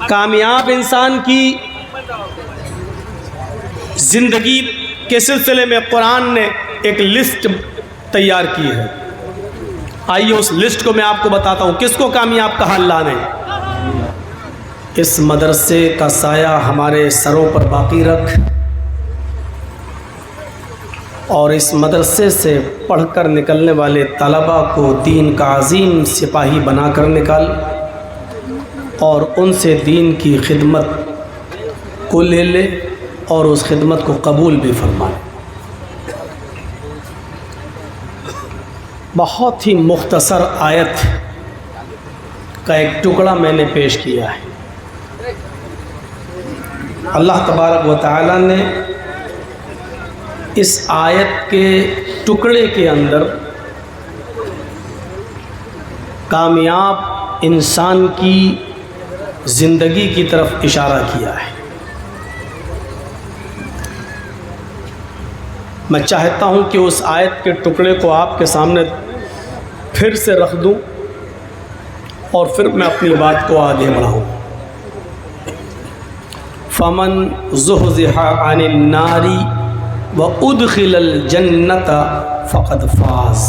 کامیاب انسان کی زندگی کے سلسلے میں قرآن نے ایک لسٹ تیار کی ہے. آئیے اس لسٹ کو میں آپ کو بتاتا ہوں کس کو کامیاب کہا اللہ نے. اس مدرسے کا سایہ ہمارے سروں پر باقی رکھ اور اس مدرسے سے پڑھ کر نکلنے والے طلباء کو دین کا عظیم سپاہی بنا کر نکال اور ان سے دین کی خدمت کو لے لے اور اس خدمت کو قبول بھی فرمائے. بہت ہی مختصر آیت کا ایک ٹکڑا میں نے پیش کیا ہے. اللہ تبارک و تعالی نے اس آیت کے ٹکڑے کے اندر کامیاب انسان کی زندگی کی طرف اشارہ کیا ہے. میں چاہتا ہوں کہ اس آیت کے ٹکڑے کو آپ کے سامنے پھر سے رکھ دوں اور پھر میں اپنی بات کو آگے بڑھاؤں. فمن زحزح عن النار وادخل الجنۃ فقد فاز.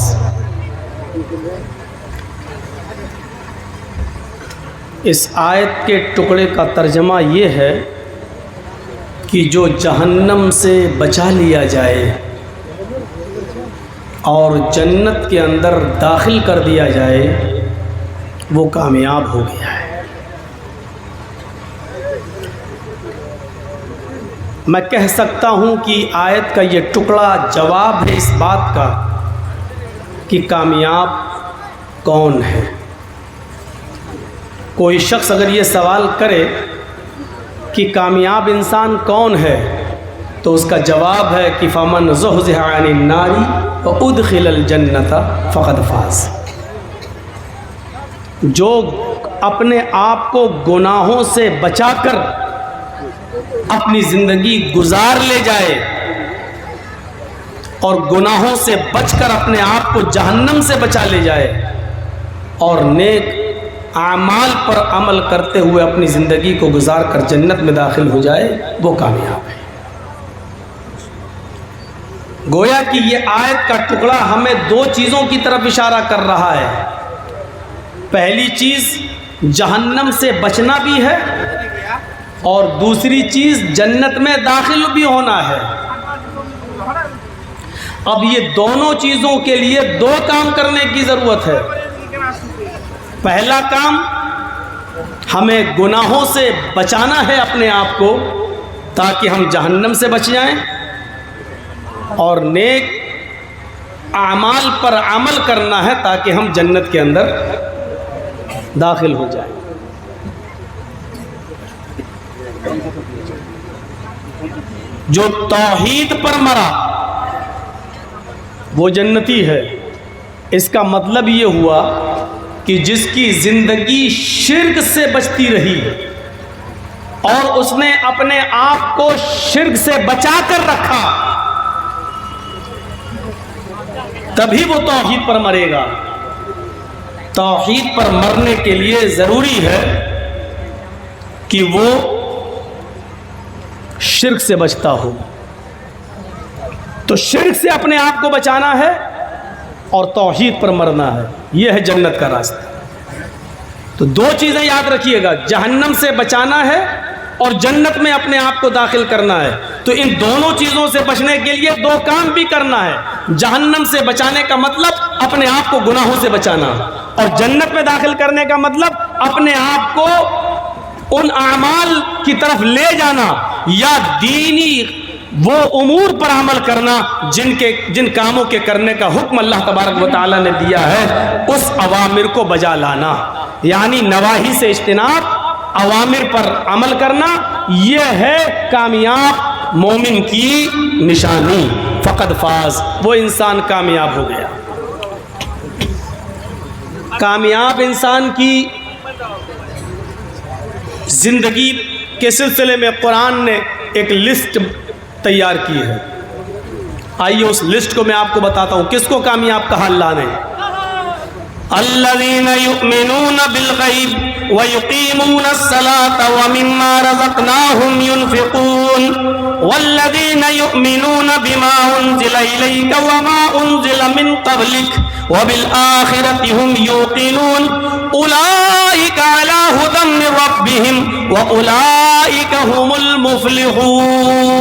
اس آیت کے ٹکڑے کا ترجمہ یہ ہے کہ جو جہنم سے بچا لیا جائے اور جنت کے اندر داخل کر دیا جائے وہ کامیاب ہو گیا ہے. میں کہہ سکتا ہوں کہ آیت کا یہ ٹکڑا جواب ہے اس بات کا کہ کامیاب کون ہے. کوئی شخص اگر یہ سوال کرے کہ کامیاب انسان کون ہے تو اس کا جواب ہے کہ فمن زحزح عن النار وادخل الجنۃ فقد فاز. جو اپنے آپ کو گناہوں سے بچا کر اپنی زندگی گزار لے جائے اور گناہوں سے بچ کر اپنے آپ کو جہنم سے بچا لے جائے اور نیک اعمال پر عمل کرتے ہوئے اپنی زندگی کو گزار کر جنت میں داخل ہو جائے وہ کامیاب ہے. گویا کہ یہ آیت کا ٹکڑا ہمیں دو چیزوں کی طرف اشارہ کر رہا ہے. پہلی چیز جہنم سے بچنا بھی ہے اور دوسری چیز جنت میں داخل بھی ہونا ہے. اب یہ دونوں چیزوں کے لیے دو کام کرنے کی ضرورت ہے. پہلا کام ہمیں گناہوں سے بچانا ہے اپنے آپ کو تاکہ ہم جہنم سے بچ جائیں اور نیک اعمال پر عمل کرنا ہے تاکہ ہم جنت کے اندر داخل ہو جائیں. جو توحید پر مرا وہ جنتی ہے. اس کا مطلب یہ ہوا کہ جس کی زندگی شرک سے بچتی رہی اور اس نے اپنے آپ کو شرک سے بچا کر رکھا تبھی وہ توحید پر مرے گا. توحید پر مرنے کے لیے ضروری ہے کہ وہ شرک سے بچتا ہو. تو شرک سے اپنے آپ کو بچانا ہے اور توحید پر مرنا ہے. یہ ہے جنت کا راستہ. تو دو چیزیں یاد رکھیے گا, جہنم سے بچانا ہے اور جنت میں اپنے آپ کو داخل کرنا ہے. تو ان دونوں چیزوں سے بچنے کے لیے دو کام بھی کرنا ہے. جہنم سے بچانے کا مطلب اپنے آپ کو گناہوں سے بچانا اور جنت میں داخل کرنے کا مطلب اپنے آپ کو ان اعمال کی طرف لے جانا یا دینی وہ امور پر عمل کرنا جن کاموں کے کرنے کا حکم اللہ تبارک و تعالی نے دیا ہے اس اوامر کو بجا لانا. یعنی نواہی سے اجتناب, اوامر پر عمل کرنا. یہ ہے کامیاب مومن کی نشانی. فقد فاز, وہ انسان کامیاب ہو گیا. کامیاب انسان کی زندگی کے سلسلے میں قرآن نے ایک لسٹ تیار کی ہے. آئیے اس لسٹ کو میں آپ کو بتاتا ہوں کس کو کامیاب کہا اللہ نے. الذین یؤمنون بالغیب ویقیمون الصلاة ومما رزقناہم ینفقون والذین یؤمنون بما انزل الیک وما انزل من قبلک وبالآخرة هم یوقنون اولئک علی ھدی من ربہم واولئک هم المفلحون.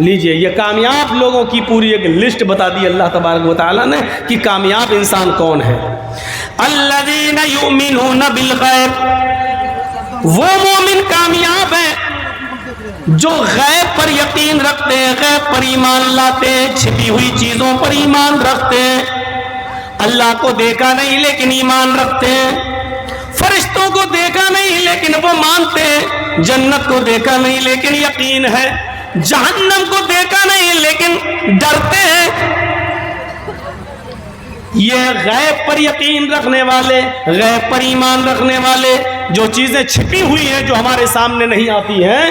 لیجئے یہ کامیاب لوگوں کی پوری ایک لسٹ بتا دی اللہ تبارک و تعالیٰ نے کہ کامیاب انسان کون ہے. الذین یؤمنون بالغیب، وہ مومن کامیاب ہیں جو غیب پر یقین رکھتے ہیں، غیب پر ایمان لاتے ہیں، چھپی ہوئی چیزوں پر ایمان رکھتے ہیں. اللہ کو دیکھا نہیں لیکن ایمان رکھتے ہیں، فرشتوں کو دیکھا نہیں لیکن وہ مانتے ہیں، جنت کو دیکھا نہیں لیکن یقین ہے، جہنم کو دیکھا نہیں لیکن ڈرتے ہیں. یہ غیب پر یقین رکھنے والے، غیب پر ایمان رکھنے والے، جو چیزیں چھپی ہوئی ہیں جو ہمارے سامنے نہیں آتی ہیں.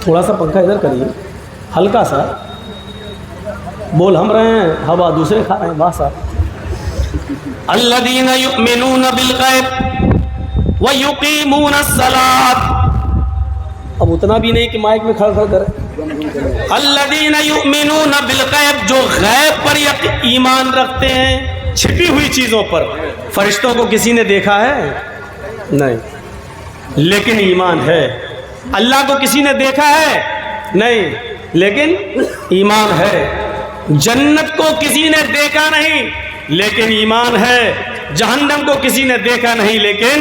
تھوڑا سا پنکھا ادھر کریے، ہلکا سا بول ہم رہے ہیں، ہوا دوسرے کھا رہے ہیں. بات صاحب الذین یؤمنون بالغیب ویقیمون الصلاۃ، اب اتنا بھی نہیں کہ مائک میں کھڑ کھڑ کرے. الذین یؤمنون بالغیب، جو غیب پر ایمان رکھتے ہیں، چھپی ہوئی چیزوں پر. فرشتوں کو کسی نے دیکھا ہے؟ نہیں، لیکن ایمان ہے. اللہ کو کسی نے دیکھا ہے؟ نہیں، لیکن ایمان ہے. جنت کو کسی نے دیکھا نہیں لیکن ایمان ہے. جہنم کو کسی نے دیکھا نہیں لیکن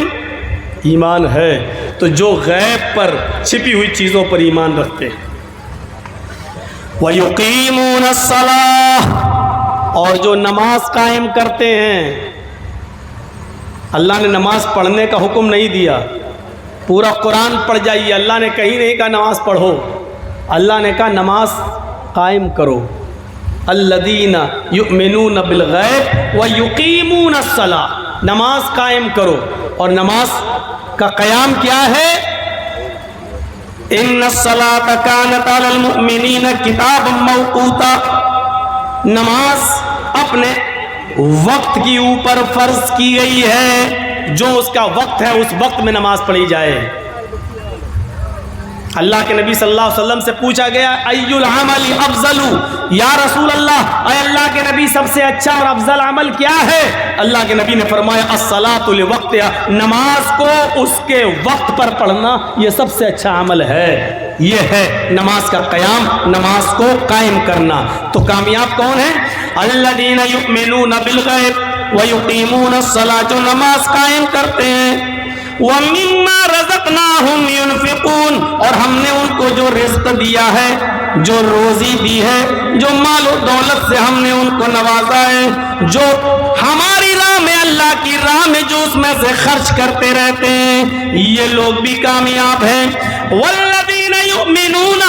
ایمان ہے. تو جو غیب پر چھپی ہوئی چیزوں پر ایمان رکھتے ہیں. وَيُقِيمُونَ الصَّلَاةَ، اور جو نماز قائم کرتے ہیں. اللہ نے نماز پڑھنے کا حکم نہیں دیا، پورا قرآن پڑھ جائیے. اللہ نے کہیں نہیں کہا نماز پڑھو، اللہ نے کہا نماز قائم کرو. الذین یؤمنون بالغیب ویقیمون الصلاۃ، نماز قائم کرو. اور نماز کا قیام کیا ہے؟ ان الصلاۃ کانت علی المؤمنین کتابا موقوتا، نماز اپنے وقت کی اوپر فرض کی گئی ہے. جو اس کا وقت ہے اس وقت میں نماز پڑھی جائے. اللہ کے نبی صلی اللہ علیہ وسلم سے پوچھا گیا ای العمل افضل، یا رسول اللہ، اے اللہ کے نبی سب سے اچھا اور افضل عمل کیا ہے؟ اللہ کے نبی نے فرمایا الصلاۃ لوقتہا، نماز کو اس کے وقت پر پڑھنا یہ سب سے اچھا عمل ہے. یہ ہے نماز کا قیام، نماز کو قائم کرنا. تو کامیاب کون ہے؟ الذین یؤمنون بالغیب ویقیمون الصلاۃ، جو نماز قائم کرتے ہیں. وَمِمَّا رَزَقْنَاهُمْ يُنْفِقُونَ، اور ہم نے ان کو جو رزق دیا ہے، جو روزی دی ہے، جو مال و دولت سے ہم نے ان کو نوازا ہے، جو ہماری راہ میں، اللہ کی راہ میں جو اس میں سے خرچ کرتے رہتے ہیں، یہ لوگ بھی کامیاب ہیں. وَالَّذِينَ يُؤْمِنُونَ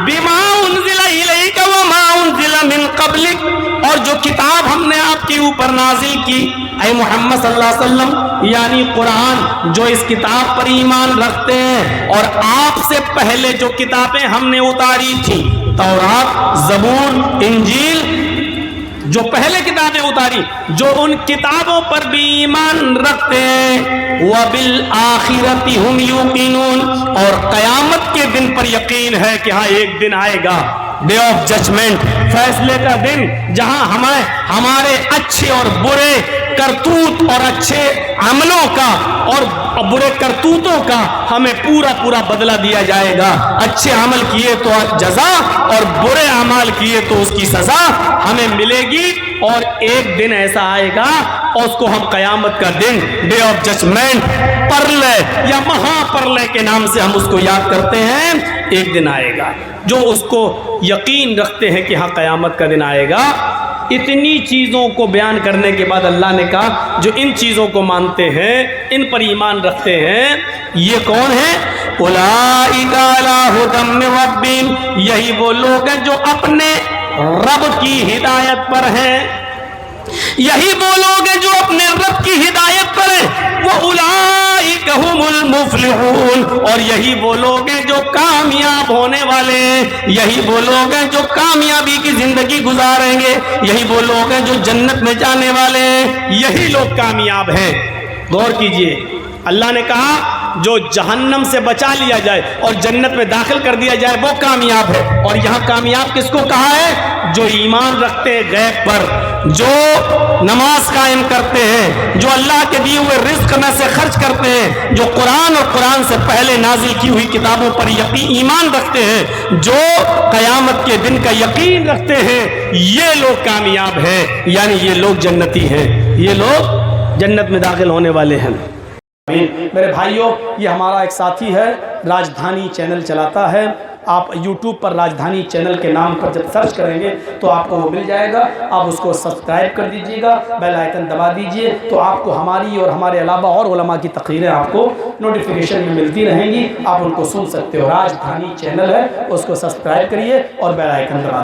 بِمَا أُنزِلَ إِلَيْكَ وَمَا أُنزِلَ مِن قَبْلِكَ، اور جو کتاب ہم نے آپ کے اوپر نازل کی، اے محمد صلی اللہ علیہ وسلم، یعنی قرآن، جو اس کتاب پر ایمان رکھتے ہیں. اور آپ سے پہلے جو کتابیں ہم نے اتاری تھی، تورات، زبور، انجیل، جو پہلے کتابیں اتاری، جو ان کتابوں پر بھی ایمان رکھتے ہیں. وَبِالْآخِرَةِ هُمْ يُوقِنُونَ، اور قیامت کے دن پر یقین ہے کہ ہاں ایک دن آئے گا، ڈے آف ججمنٹ، فیصلے کا دن، جہاں ہمارے اچھے اور برے کرتوت اور اچھے عملوں کا اور برے کرتوتوں کا ہمیں پورا بدلہ دیا جائے گا. اچھے عمل کیے تو جزا اور برے اعمال کیے تو اس کی سزا ہمیں ملے گی. اور ایک دن ایسا آئے گا اور اس کو ہم قیامت کا دن، ڈے آف ججمنٹ، پرلے یا مہا پرلے کے نام سے ہم اس کو یاد کرتے ہیں. ایک دن آئے گا جو اس کو یقین رکھتے ہیں کہ ہاں قیامت کا دن آئے گا. اتنی چیزوں کو بیان کرنے کے بعد اللہ نے کہا جو ان چیزوں کو مانتے ہیں، ان پر ایمان رکھتے ہیں، یہ کون ہیں؟ اولئک علی ھدی من ربہم، یہی وہ لوگ ہیں جو اپنے رب کی ہدایت پر ہیں. یہی وہ لوگ ہیں جو اپنے رب کی ہدایت کریں، وہ اولئک هم المفلحون، اور یہی وہ لوگ ہیں جو کامیاب ہونے والے ہیں، یہی وہ لوگ ہیں جو کامیابی کی زندگی گزاریں گے، یہی وہ لوگ ہیں جو جنت میں جانے والے ہیں، یہی لوگ کامیاب ہیں۔ غور کیجئے، اللہ نے کہا جو جہنم سے بچا لیا جائے اور جنت میں داخل کر دیا جائے وہ کامیاب ہے، اور یہاں کامیاب کس کو کہا ہے؟ جو ایمان رکھتے ہیں غیب پر، جو نماز قائم کرتے ہیں، جو اللہ کے دیے ہوئے رزق میں سے خرچ کرتے ہیں، جو قرآن اور قرآن سے پہلے نازل کی ہوئی کتابوں پر ایمان رکھتے ہیں، جو قیامت کے دن کا یقین رکھتے ہیں، یہ لوگ کامیاب ہیں، یعنی یہ لوگ جنتی ہیں، یہ لوگ جنت میں داخل ہونے والے ہیں۔ میرے بھائیوں، یہ ہمارا ایک ساتھی ہے، راجدھانی چینل چلاتا ہے، آپ یوٹیوب پر راجدھانی چینل کے نام پر جب سرچ کریں گے تو آپ کو وہ مل جائے گا، آپ اس کو سبسکرائب کر دیجئے گا، بیل آئیکن دبا دیجئے، تو آپ کو ہماری اور ہمارے علاوہ اور علماء کی تقریریں آپ کو نوٹیفیکیشن میں ملتی رہیں گی، آپ ان کو سن سکتے ہو۔ راجدھانی چینل ہے، اس کو سبسکرائب کریے اور بیل آئیکن دبا